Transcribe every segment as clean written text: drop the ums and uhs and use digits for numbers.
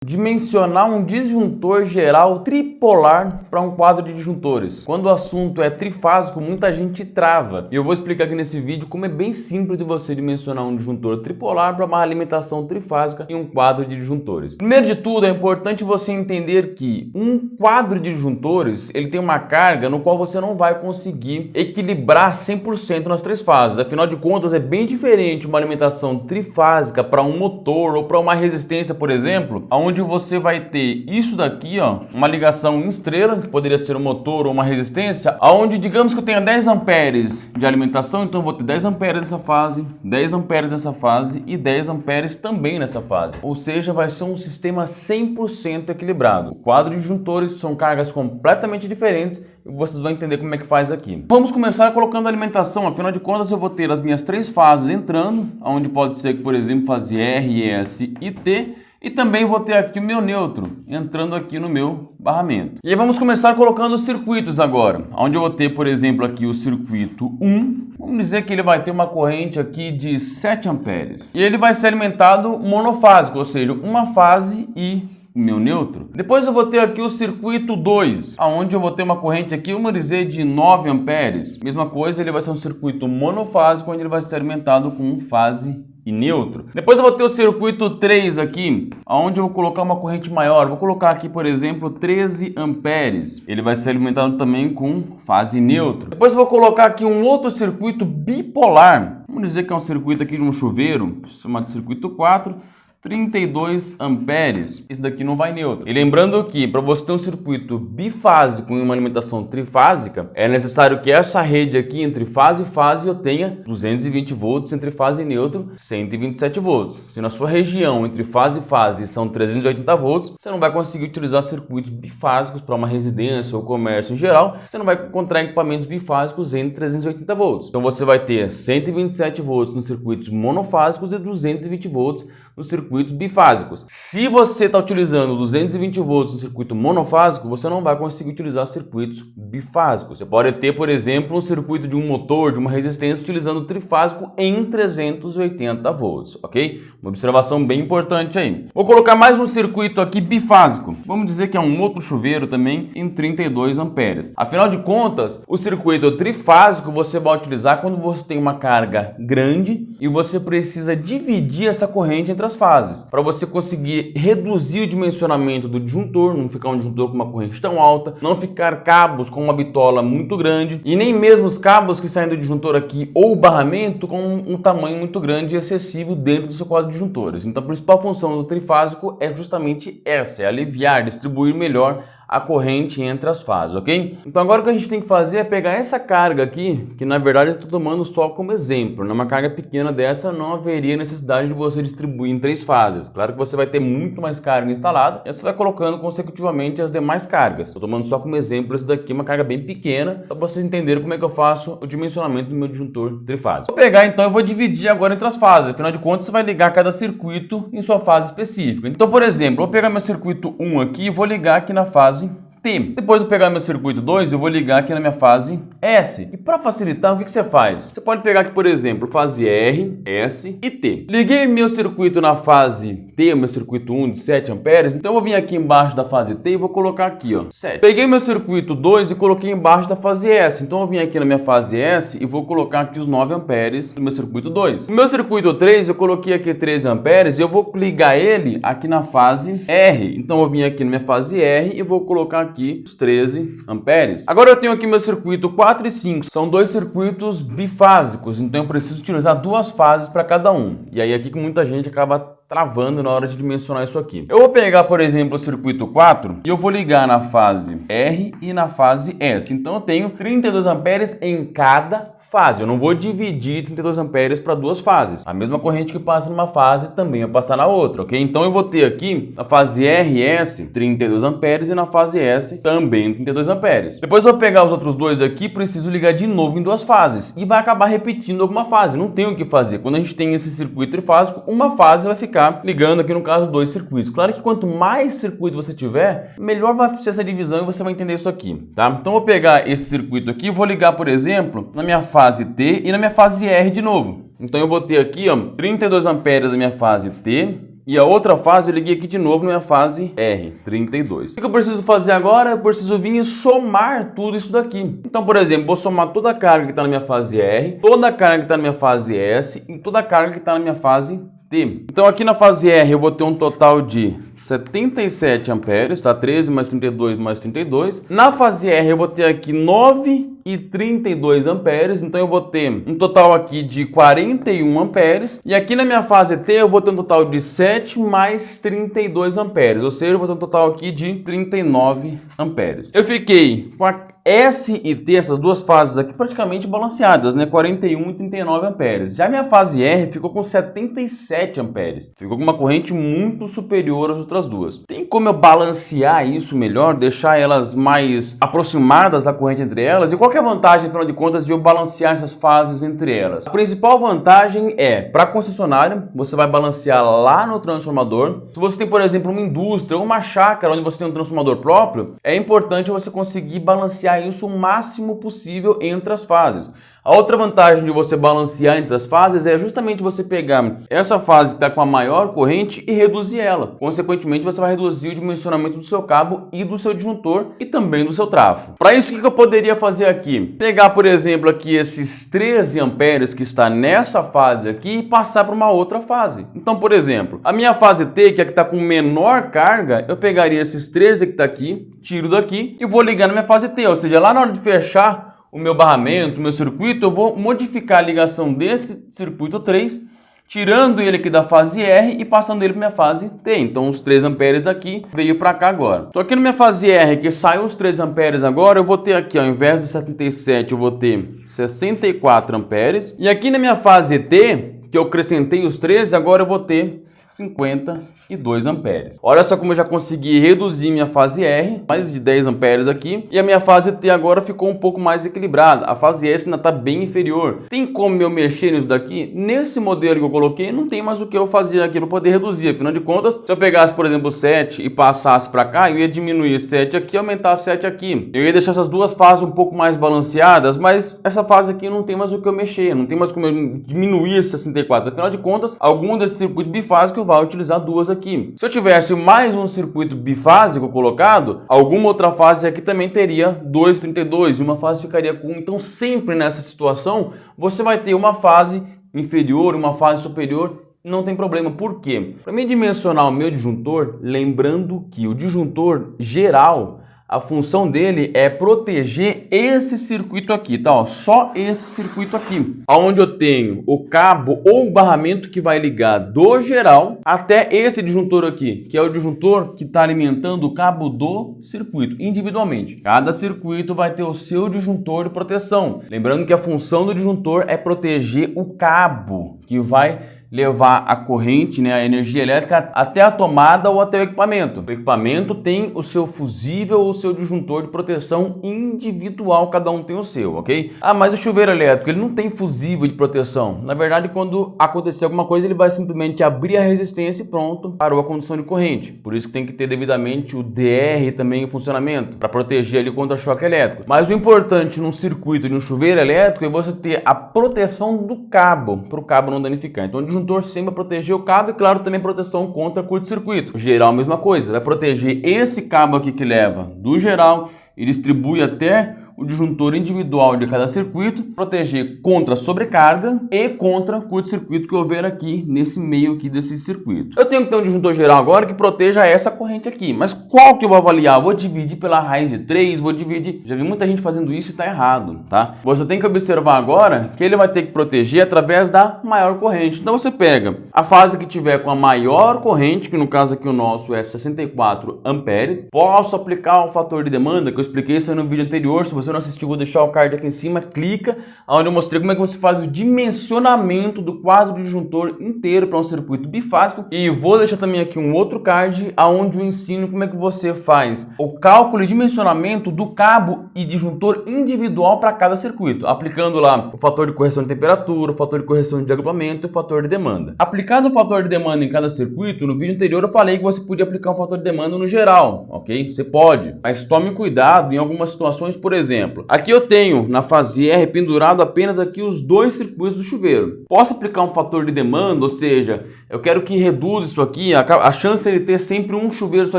Dimensionar um disjuntor geral tripolar para um quadro de disjuntores. Quando o assunto é trifásico, muita gente trava. E eu vou explicar aqui nesse vídeo como é bem simples de você dimensionar um disjuntor tripolar para uma alimentação trifásica em um quadro de disjuntores. Primeiro de tudo, é importante você entender que um quadro de disjuntores ele tem uma carga no qual você não vai conseguir equilibrar 100% nas três fases. Afinal de contas, é bem diferente uma alimentação trifásica para um motor ou para uma resistência, por exemplo, onde você vai ter isso daqui, ó, uma ligação em estrela, que poderia ser um motor ou uma resistência, onde digamos que eu tenha 10 amperes de alimentação, então eu vou ter 10 amperes nessa fase, 10 amperes nessa fase e 10 amperes também nessa fase. Ou seja, vai ser um sistema 100% equilibrado. O quadro de disjuntores são cargas completamente diferentes e vocês vão entender como é que faz aqui. Vamos começar colocando a alimentação, afinal de contas eu vou ter as minhas três fases entrando, onde pode ser que, por exemplo, fase R, S e T. E também vou ter aqui o meu neutro entrando aqui no meu barramento. E aí vamos começar colocando os circuitos agora. Onde eu vou ter, por exemplo, aqui o circuito 1. Vamos dizer que ele vai ter uma corrente aqui de 7 amperes. E ele vai ser alimentado monofásico, ou seja, uma fase e o meu neutro. Depois eu vou ter aqui o circuito 2, onde eu vou ter uma corrente aqui, vamos dizer, de 9 amperes. Mesma coisa, ele vai ser um circuito monofásico, onde ele vai ser alimentado com fase e neutro. Depois eu vou ter o circuito 3 aqui, onde eu vou colocar uma corrente maior. Vou colocar aqui, por exemplo, 13 amperes. Ele vai ser alimentado também com fase e neutro. Depois eu vou colocar aqui um outro circuito bipolar. Vamos dizer que é um circuito aqui de um chuveiro, chamado circuito 4. 32 amperes. Esse daqui não vai neutro. E lembrando que para você ter um circuito bifásico em uma alimentação trifásica, é necessário que essa rede aqui entre fase e fase eu tenha 220 volts, entre fase e neutro 127 volts. Se na sua região entre fase e fase são 380 volts, você não vai conseguir utilizar circuitos bifásicos para uma residência ou comércio em geral. Você não vai encontrar equipamentos bifásicos em 380 volts. Então você vai ter 127 volts nos circuitos monofásicos e 220 volts nos circuitos bifásicos. Se você está utilizando 220 volts no circuito monofásico, você não vai conseguir utilizar circuitos bifásicos. Você pode ter, por exemplo, um circuito de um motor, de uma resistência, utilizando trifásico em 380 volts, ok? Uma observação bem importante aí. Vou colocar mais um circuito aqui bifásico. Vamos dizer que é um outro chuveiro também em 32 amperes. Afinal de contas, o circuito trifásico você vai utilizar quando você tem uma carga grande e você precisa dividir essa corrente entre as fases, para você conseguir reduzir o dimensionamento do disjuntor, não ficar um disjuntor com uma corrente tão alta, não ficar cabos com uma bitola muito grande e nem mesmo os cabos que saem do disjuntor aqui ou o barramento com um tamanho muito grande e excessivo dentro do seu quadro de disjuntores. Então a principal função do trifásico é justamente essa, é aliviar, distribuir melhor a corrente entre as fases, ok? Então agora o que a gente tem que fazer é pegar essa carga aqui, que na verdade eu estou tomando só como exemplo, numa carga pequena dessa não haveria necessidade de você distribuir em 3 fases. Claro que você vai ter muito mais carga instalada e você vai colocando consecutivamente as demais cargas. Estou tomando só como exemplo esse daqui, uma carga bem pequena, para vocês entenderem como é que eu faço o dimensionamento do meu disjuntor trifásico. Vou pegar então, eu vou dividir agora entre as fases, afinal de contas você vai ligar cada circuito em sua fase específica. Então, por exemplo, eu vou pegar meu circuito 1 aqui e vou ligar aqui na fase T. Depois de pegar meu circuito 2, eu vou ligar aqui na minha fase S. E para facilitar, o que você faz? Você pode pegar aqui, por exemplo, fase R, S e T. Liguei meu circuito na fase T, meu circuito 1 de 7 amperes, então eu vou vir aqui embaixo da fase T e vou colocar aqui, ó, 7. Peguei meu circuito 2 e coloquei embaixo da fase S, então eu vou vir aqui na minha fase S e vou colocar aqui os 9 amperes do meu circuito 2. No meu circuito 3, eu coloquei aqui 13 amperes e eu vou ligar ele aqui na fase R. Então eu vou vir aqui na minha fase R e vou colocar aqui os 13 amperes. Agora eu tenho aqui meu circuito 4 e 5. São dois circuitos bifásicos, então eu preciso utilizar 2 fases para cada um. E aí aqui que muita gente acaba travando na hora de dimensionar isso aqui. Eu vou pegar, por exemplo, o circuito 4 e eu vou ligar na fase R e na fase S. Então eu tenho 32 amperes em cada fase. Eu não vou dividir 32 amperes para 2 fases. A mesma corrente que passa numa fase também vai passar na outra, ok? Então eu vou ter aqui na fase RS 32 amperes e na fase S também 32 amperes. Depois eu vou pegar os outros dois aqui, preciso ligar de novo em 2 fases e vai acabar repetindo alguma fase. Não tem o que fazer. Quando a gente tem esse circuito trifásico, uma fase vai ficar ligando aqui no caso 2 circuitos. Claro que quanto mais circuito você tiver, melhor vai ser essa divisão e você vai entender isso aqui, tá? Então eu vou pegar esse circuito aqui e vou ligar, por exemplo, na minha fase T e na minha fase R de novo. Então eu vou ter aqui, ó, 32 amperes da minha fase T E a outra fase eu liguei aqui de novo na minha fase R32. O que eu preciso fazer agora? Eu preciso vir e somar tudo isso daqui. Então, por exemplo, vou somar toda a carga que está na minha fase R, toda a carga que está na minha fase S e toda a carga que está na minha fase T. Então aqui na fase R eu vou ter um total de 77 amperes, tá? 13 mais 32 mais 32. Na fase R eu vou ter aqui 9 e 32 amperes, então eu vou ter um total aqui de 41 amperes. E aqui na minha fase T eu vou ter um total de 7 mais 32 amperes, ou seja, eu vou ter um total aqui de 39 amperes. Eu fiquei com a S e T, essas duas fases aqui praticamente balanceadas, né? 41 e 39 amperes. Já minha fase R ficou com 77 amperes. Ficou com uma corrente muito superior às outras duas. Tem como eu balancear isso melhor, deixar elas mais aproximadas à corrente entre elas? E qual que é a vantagem, afinal de contas, de eu balancear essas fases entre elas? A principal vantagem é, para a concessionária, você vai balancear lá no transformador. Se você tem, por exemplo, uma indústria ou uma chácara onde você tem um transformador próprio, é importante você conseguir balancear isso o máximo possível entre as fases. A outra vantagem de você balancear entre as fases é justamente você pegar essa fase que está com a maior corrente e reduzir ela. Consequentemente, você vai reduzir o dimensionamento do seu cabo e do seu disjuntor e também do seu trafo. Para isso, o que eu poderia fazer aqui? Pegar, por exemplo, aqui esses 13 amperes que está nessa fase aqui e passar para uma outra fase. Então, por exemplo, a minha fase T, que é a que está com menor carga, eu pegaria esses 13 que está aqui, tiro daqui e vou ligar na minha fase T, ou seja, lá na hora de fechar o meu barramento, o meu circuito, eu vou modificar a ligação desse circuito 3, tirando ele aqui da fase R e passando ele para minha fase T. Então os 3 amperes aqui veio para cá agora. Então aqui na minha fase R, que saiu os 3 amperes agora, eu vou ter aqui, ao invés de 77, eu vou ter 64 amperes. E aqui na minha fase T, que eu acrescentei os 13, agora eu vou ter 52 amperes. Olha só como eu já consegui reduzir minha fase R, mais de 10 amperes aqui, e a minha fase T agora ficou um pouco mais equilibrada. A fase S ainda está bem inferior. Tem como eu mexer nisso daqui? Nesse modelo que eu coloquei, não tem mais o que eu fazer aqui para poder reduzir. Afinal de contas, se eu pegasse, por exemplo, 7 e passasse para cá, eu ia diminuir 7 aqui e aumentar 7 aqui. Eu ia deixar essas duas fases um pouco mais balanceadas, mas essa fase aqui não tem mais o que eu mexer, não tem mais como eu diminuir esse 64. Afinal de contas, algum desses circuitos bifásicos vai utilizar duas aqui. Se eu tivesse mais um circuito bifásico colocado, alguma outra fase aqui também teria 232 e uma fase ficaria com 1. Então sempre nessa situação você vai ter uma fase inferior, uma fase superior. Não tem problema. Por quê? Para mim dimensionar o meu disjuntor, lembrando que o disjuntor geral, a função dele é proteger esse circuito aqui, tá? Ó, só esse circuito aqui, onde eu tenho o cabo ou o barramento que vai ligar do geral até esse disjuntor aqui, que é o disjuntor que está alimentando o cabo do circuito individualmente. Cada circuito vai ter o seu disjuntor de proteção. Lembrando que a função do disjuntor é proteger o cabo que vai levar a corrente, né, a energia elétrica até a tomada ou até o equipamento. O equipamento tem o seu fusível ou o seu disjuntor de proteção individual, cada um tem o seu, ok? Ah, mas o chuveiro elétrico, ele não tem fusível de proteção. Na verdade, quando acontecer alguma coisa, ele vai simplesmente abrir a resistência e pronto, parou a condução de corrente. Por isso que tem que ter devidamente o DR também em funcionamento, para proteger ele contra choque elétrico. Mas o importante num circuito de um chuveiro elétrico é você ter a proteção do cabo, para o cabo não danificar. Então, o disjuntor sempre vai proteger o cabo e, claro, também proteção contra curto-circuito. O geral, mesma coisa, vai proteger esse cabo aqui que leva do geral e distribui até o disjuntor individual de cada circuito, proteger contra sobrecarga e contra curto-circuito que houver aqui nesse meio aqui desse circuito. Eu tenho que ter um disjuntor geral agora que proteja essa corrente aqui, mas qual que eu vou avaliar? Eu vou dividir pela raiz de 3, vou dividir... Já vi muita gente fazendo isso e está errado, tá? Você tem que observar agora que ele vai ter que proteger através da maior corrente. Então você pega a fase que tiver com a maior corrente, que no caso aqui o nosso é 64 amperes, posso aplicar o fator de demanda, que eu expliquei isso aí no vídeo anterior. Se você não assistiu, vou deixar o card aqui em cima, clica, onde eu mostrei como é que você faz o dimensionamento do quadro de disjuntor inteiro para um circuito bifásico, e vou deixar também aqui um outro card, onde eu ensino como é que você faz o cálculo e dimensionamento do cabo e disjuntor individual para cada circuito, aplicando lá o fator de correção de temperatura, o fator de correção de agrupamento e o fator de demanda. Aplicado o fator de demanda em cada circuito, no vídeo anterior eu falei que você podia aplicar um fator de demanda no geral, ok? Você pode, mas tome cuidado em algumas situações, por exemplo, exemplo, aqui eu tenho na fase R pendurado apenas aqui os dois circuitos do chuveiro. Posso aplicar um fator de demanda, ou seja, eu quero que reduza isso aqui, a chance de ele ter sempre um chuveiro só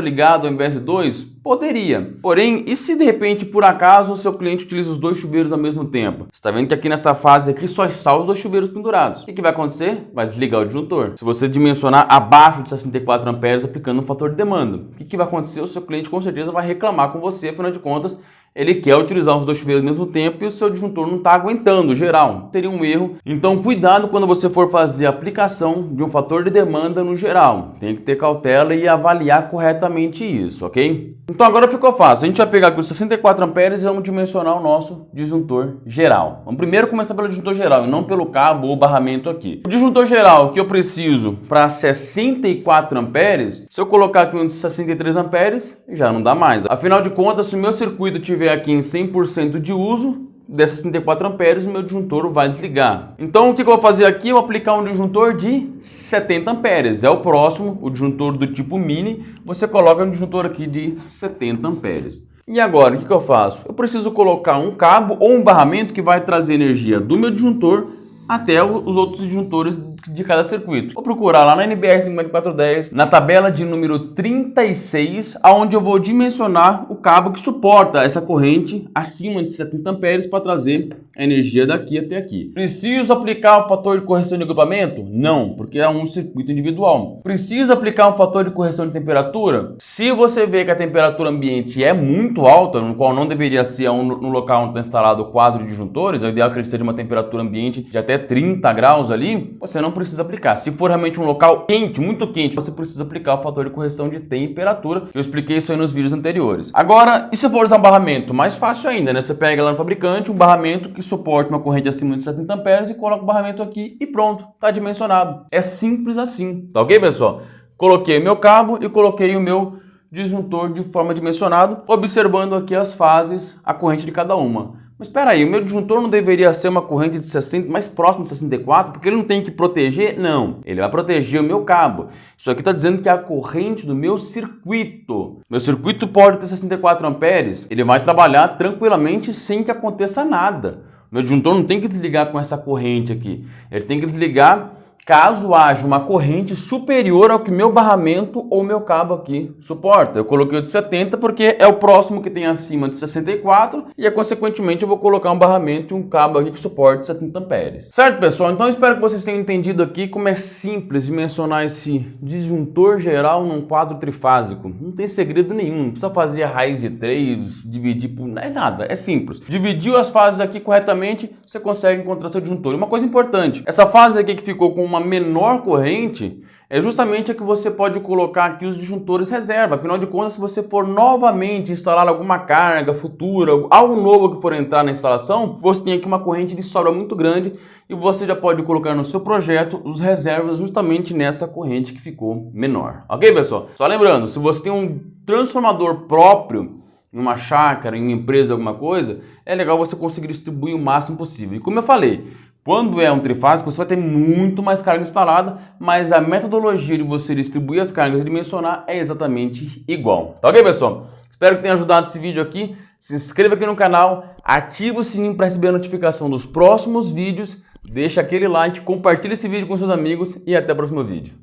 ligado ao invés de dois? Poderia. Porém, e se de repente, por acaso, o seu cliente utiliza os dois chuveiros ao mesmo tempo? Você está vendo que aqui nessa fase aqui só está os dois chuveiros pendurados. O que vai acontecer? Vai desligar o disjuntor. Se você dimensionar abaixo de 64 amperes aplicando um fator de demanda, o que vai acontecer? O seu cliente com certeza vai reclamar com você, afinal de contas, ele quer utilizar os dois chuveiros ao mesmo tempo e o seu disjuntor não está aguentando, geral. Seria um erro. Então, cuidado quando você for fazer a aplicação de um fator de demanda no geral. Tem que ter cautela e avaliar corretamente isso, ok? Então agora ficou fácil. A gente vai pegar aqui os 64 amperes e vamos dimensionar o nosso disjuntor geral. Vamos primeiro começar pelo disjuntor geral e não pelo cabo ou barramento aqui. O disjuntor geral que eu preciso para 64 amperes, se eu colocar aqui um de 63 amperes, já não dá mais. Afinal de contas, se o meu circuito tiver aqui em 100% de uso, desses 64 amperes, o meu disjuntor vai desligar. Então o que eu vou fazer aqui? Eu vou aplicar um disjuntor de 70 amperes. É o próximo, o disjuntor do tipo mini, você coloca um disjuntor aqui de 70 amperes. E agora, o que eu faço? Eu preciso colocar um cabo ou um barramento que vai trazer energia do meu disjuntor até os outros disjuntores de cada circuito. Vou procurar lá na NBR 5410, na tabela de número 36, onde eu vou dimensionar o cabo que suporta essa corrente acima de 70 amperes para trazer a energia daqui até aqui. Preciso aplicar um fator de correção de agrupamento? Não, porque é um circuito individual. Preciso aplicar um fator de correção de temperatura? Se você vê que a temperatura ambiente é muito alta, no qual não deveria ser no local onde está instalado o quadro de disjuntores, é ideal que ele seja uma temperatura ambiente de até 30 graus ali, você não precisa aplicar. Se for realmente um local quente, muito quente, você precisa aplicar o fator de correção de temperatura. Eu expliquei isso aí nos vídeos anteriores. Agora, e se for usar um barramento? Mais fácil ainda, né? Você pega lá no fabricante um barramento que suporte uma corrente acima de 70 amperes e coloca o barramento aqui e pronto, tá dimensionado. É simples assim, tá ok, pessoal? Coloquei o meu cabo e coloquei o meu disjuntor de forma dimensionado, observando aqui as fases, a corrente de cada uma. Mas espera aí, o meu disjuntor não deveria ser uma corrente de 60, mais próximo de 64, porque ele não tem que proteger? Não, ele vai proteger o meu cabo. Isso aqui está dizendo que é a corrente do meu circuito. Meu circuito pode ter 64 amperes, ele vai trabalhar tranquilamente sem que aconteça nada. Meu disjuntor não tem que desligar com essa corrente aqui, ele tem que desligar caso haja uma corrente superior ao que meu barramento ou meu cabo aqui suporta. Eu coloquei o de 70 porque é o próximo que tem acima de 64 e, consequentemente, eu vou colocar um barramento e um cabo aqui que suporte 70 amperes. Certo, pessoal? Então, eu espero que vocês tenham entendido aqui como é simples dimensionar esse disjuntor geral num quadro trifásico. Não tem segredo nenhum, não precisa fazer a raiz de 3, dividir por... Não é nada, é simples. Dividiu as fases aqui corretamente, você consegue encontrar seu disjuntor. E uma coisa importante, essa fase aqui que ficou com uma menor corrente é justamente a que você pode colocar aqui os disjuntores reserva. Afinal de contas, se você for novamente instalar alguma carga futura, algo novo que for entrar na instalação, você tem aqui uma corrente de sobra muito grande e você já pode colocar no seu projeto os reservas justamente nessa corrente que ficou menor. Ok, pessoal? Só lembrando, se você tem um transformador próprio em uma chácara, em uma empresa, alguma coisa, é legal você conseguir distribuir o máximo possível. E como eu falei, quando é um trifásico, você vai ter muito mais carga instalada, mas a metodologia de você distribuir as cargas e dimensionar é exatamente igual. Tá ok, pessoal? Espero que tenha ajudado esse vídeo aqui. Se inscreva aqui no canal, ativa o sininho para receber a notificação dos próximos vídeos, deixa aquele like, compartilha esse vídeo com seus amigos e até o próximo vídeo.